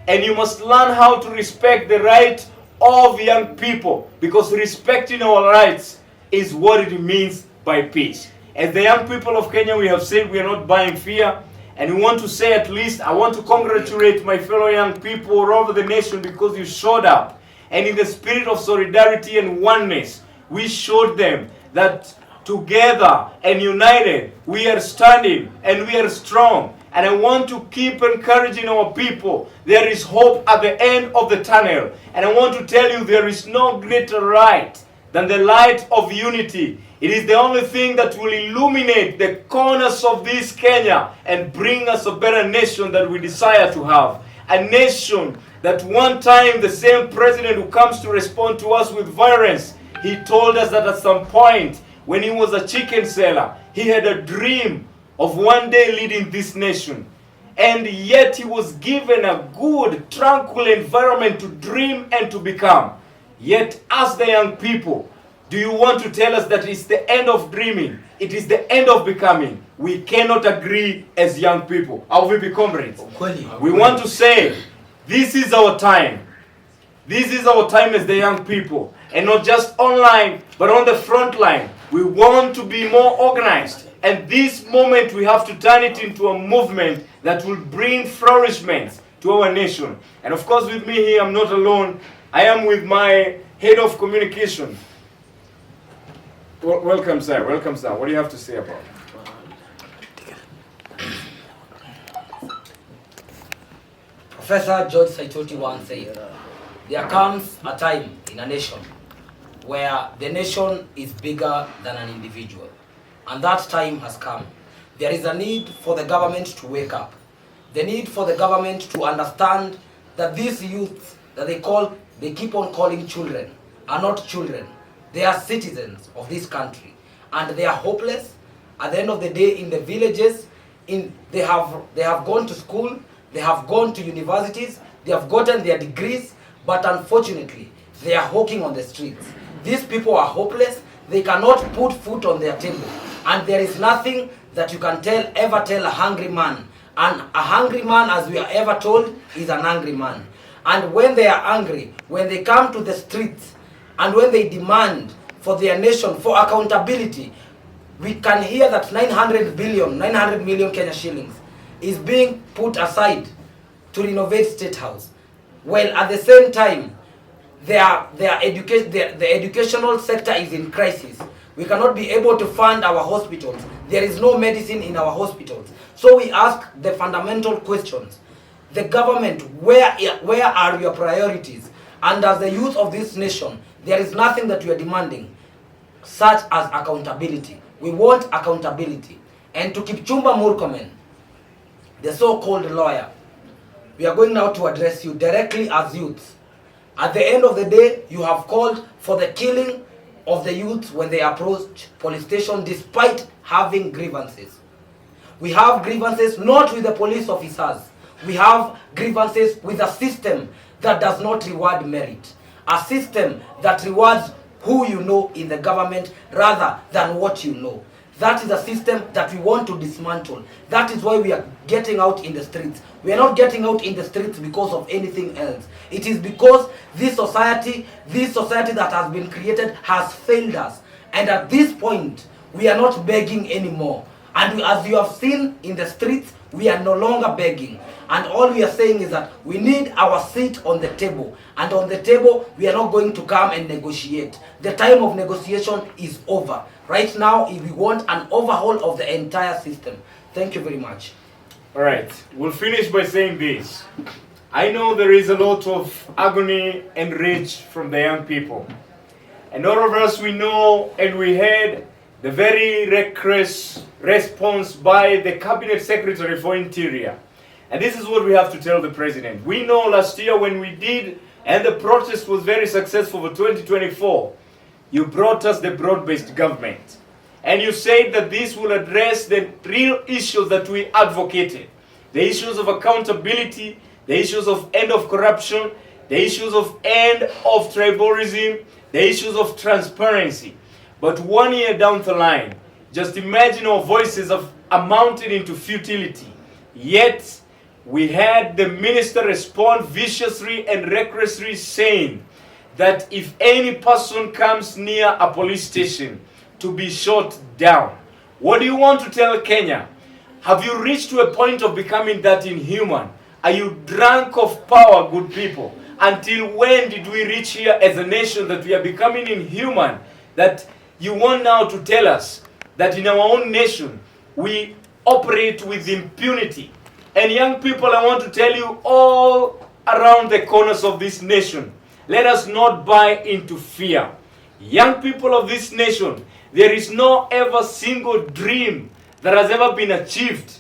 And you must learn how to respect the right of young people, because respecting our rights is what it means by peace. As the young people of Kenya, we have said we are not buying fear. And we want to say, at least, I want to congratulate my fellow young people all over the nation, because you showed up. And in the spirit of solidarity and oneness, we showed them that together and united, we are standing and we are strong. And I want to keep encouraging our people. There is hope at the end of the tunnel. And I want to tell you, there is no greater light than the light of unity. It is the only thing that will illuminate the corners of this Kenya and bring us a better nation that we desire to have. A nation that one time the same president who comes to respond to us with violence, he told us that at some point when he was a chicken seller, he had a dream of one day leading this nation. And yet he was given a good, tranquil environment to dream and to become. Yet as the young people, do you want to tell us that it's the end of dreaming? It is the end of becoming. We cannot agree as young people. Our VP comrades. We want to say, this is our time. This is our time as the young people. And not just online, but on the front line. We want to be more organized. And this moment we have to turn it into a movement that will bring flourishment to our nation. And of course with me here, I'm not alone. I am with my head of communication. Welcome, sir. Welcome, sir. What do you have to say about it? Professor George Saitoti once said, there comes a time in a nation where the nation is bigger than an individual. And that time has come. There is a need for the government to wake up. The need for the government to understand that these youth that they keep on calling children are not children. They are citizens of this country, and they are hopeless. At the end of the day, in the villages, they have gone to school, they have gone to universities, they have gotten their degrees, but unfortunately, they are hawking on the streets. These people are hopeless. They cannot put food on their table, and there is nothing that you can ever tell a hungry man. And a hungry man, as we are ever told, is an angry man. And when they are angry, when they come to the streets, and when they demand for their nation, for accountability, we can hear that 900 million Kenya shillings is being put aside to renovate State House. Well, at the same time, the educational sector is in crisis. We cannot be able to fund our hospitals. There is no medicine in our hospitals. So we ask the fundamental questions. The government, where are your priorities? And as the youth of this nation, there is nothing that we are demanding, such as accountability. We want accountability. And to Kipchumba Murkomen, the so-called lawyer, we are going now to address you directly as youths. At the end of the day, you have called for the killing of the youth when they approach police station despite having grievances. We have grievances not with the police officers. We have grievances with a system that does not reward merit. A system that rewards who you know in the government rather than what you know. That is a system that we want to dismantle. That is why we are getting out in the streets. We are not getting out in the streets because of anything else. It is because this society that has been created has failed us. And at this point, we are not begging anymore. And as you have seen in the streets, we are no longer begging. And all we are saying is that we need our seat on the table. And on the table, we are not going to come and negotiate. The time of negotiation is over. Right now, we want an overhaul of the entire system. Thank you very much. All right, we'll finish by saying this. I know there is a lot of agony and rage from the young people. And all of us, we know and we heard the very reckless response by the Cabinet Secretary for Interior. And this is what we have to tell the President. We know last year when we did, and the protest was very successful for 2024, you brought us the broad-based government. And you said that this will address the real issues that we advocated. The issues of accountability, the issues of end of corruption, the issues of end of tribalism, the issues of transparency. But 1 year down the line, just imagine our voices have amounted into futility. Yet, we had the minister respond viciously and recklessly, saying that if any person comes near a police station, to be shot down. What do you want to tell Kenya? Have you reached to a point of becoming that inhuman? Are you drunk of power, good people? Until when did we reach here as a nation that we are becoming inhuman? That you want now to tell us that in our own nation we operate with impunity. And young people, I want to tell you all around the corners of this nation, let us not buy into fear. Young people of this nation, there is no ever single dream that has ever been achieved.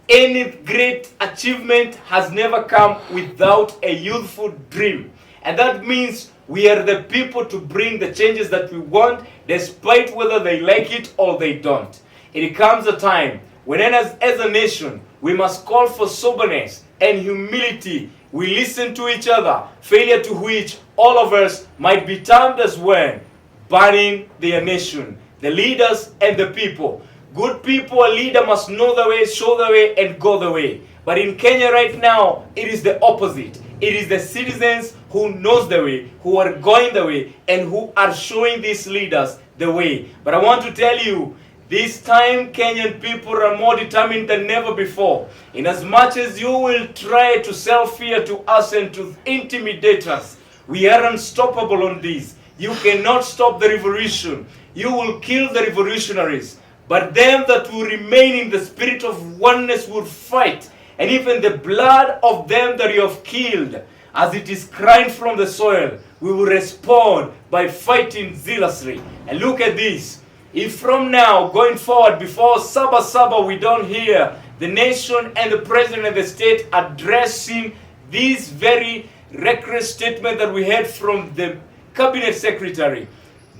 Any great achievement has never come without a youthful dream. And that means we are the people to bring the changes that we want, despite whether they like it or they don't. It comes a time when as a nation, we must call for soberness and humility. We listen to each other, failure to which all of us might be termed as when burning their nation, the leaders and the people. Good people, a leader must know the way, show the way, and go the way. But in Kenya right now, it is the opposite. It is the citizens who knows the way, who are going the way, and who are showing these leaders the way. But I want to tell you, this time Kenyan people are more determined than never before. In as much as you will try to sell fear to us and to intimidate us, we are unstoppable on this. You cannot stop the revolution. You will kill the revolutionaries. But them that will remain in the spirit of oneness will fight. And even the blood of them that you have killed, as it is crying from the soil, we will respond by fighting zealously. And look at this. If from now, going forward, before Saba Saba, we don't hear the nation and the president of the state addressing this very reckless statement that we heard from the cabinet secretary,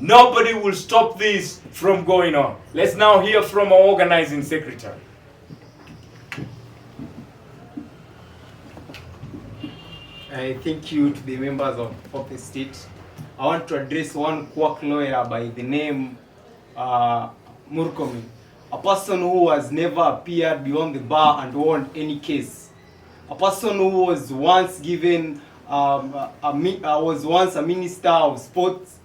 nobody will stop this from going on. Let's now hear from our organizing secretary. I thank you to the members of the state. I want to address one quack lawyer by the name Murkomen, a person who has never appeared beyond the bar and won any case, a person who was once given was once a minister of sports.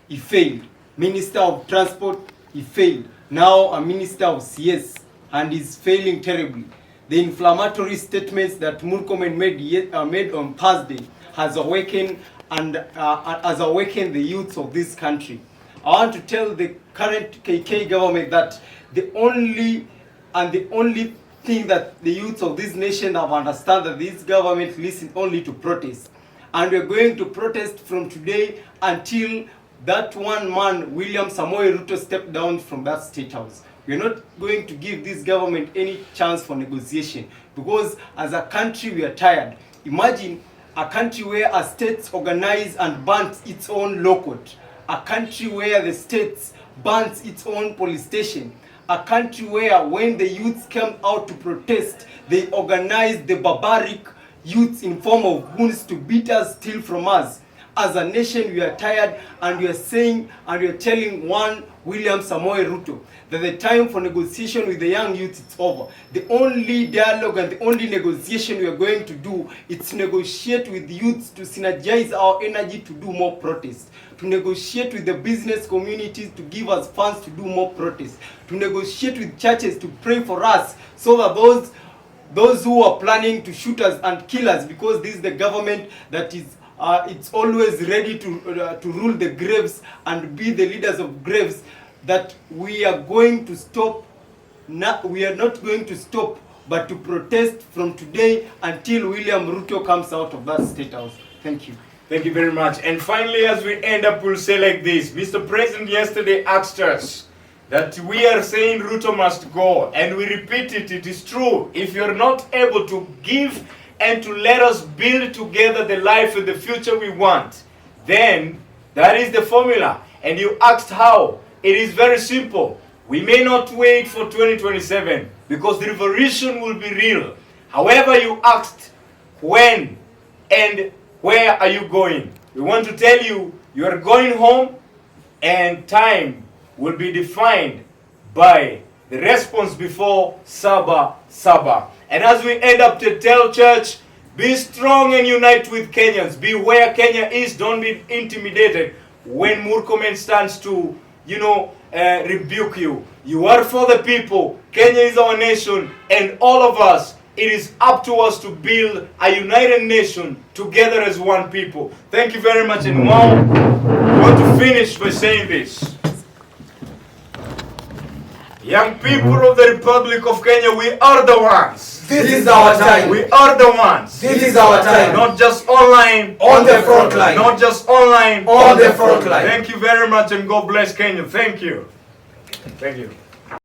He failed. Minister of transport, he failed. Now a minister of CS, and is failing terribly. The inflammatory statements that Murkomen made on Thursday has awakened the youths of this country. I want to tell the current KK government that the only thing that the youths of this nation have understand that this government listen only to protest. And we're going to protest from today until that one man, William Samoei Ruto, stepped down from that state house. We're not going to give this government any chance for negotiation, because as a country we are tired. Imagine a country where a state organizes and bans its own law court, a country where the states bans its own police station, a country where when the youths came out to protest, they organized the barbaric youths in form of goons to beat us, steal from us. As a nation, we are tired, and we are saying and we are telling one William Samoei Ruto that the time for negotiation with the young youth is over. The only dialogue and the only negotiation we are going to do is to negotiate with the youths to synergize our energy to do more protests, to negotiate with the business communities to give us funds to do more protests, to negotiate with churches to pray for us, so that those who are planning to shoot us and kill us, because this is the government that is it's always ready to rule the graves and be the leaders of graves, that we are going to stop. We are not going to stop, but to protest from today until William Ruto comes out of that state house. Thank you. Thank you very much. And finally, as we end up, we'll say like this. Mr. President yesterday asked us that we are saying Ruto must go, and we repeat it. It is true. If you're not able to give and to let us build together the life and the future we want, then that is the formula. And you asked how. It is very simple. We may not wait for 2027 because the revolution will be real. However, you asked when and where are you going. We want to tell you, you are going home, and time will be defined by The response before Saba Saba. And as we end up to tell church, be strong and unite with Kenyans. Be where Kenya is. Don't be intimidated when Murkomen stands to, rebuke you. You are for the people. Kenya is our nation, and all of us, it is up to us to build a united nation together as one people. Thank you very much. And now, I want to finish by saying this. Young people of the Republic of Kenya, we are the ones. This is our time. We are the ones. This is our time. Not just online. On the front line. Not just online. On the front line. Thank you very much, and God bless Kenya. Thank you. Thank you.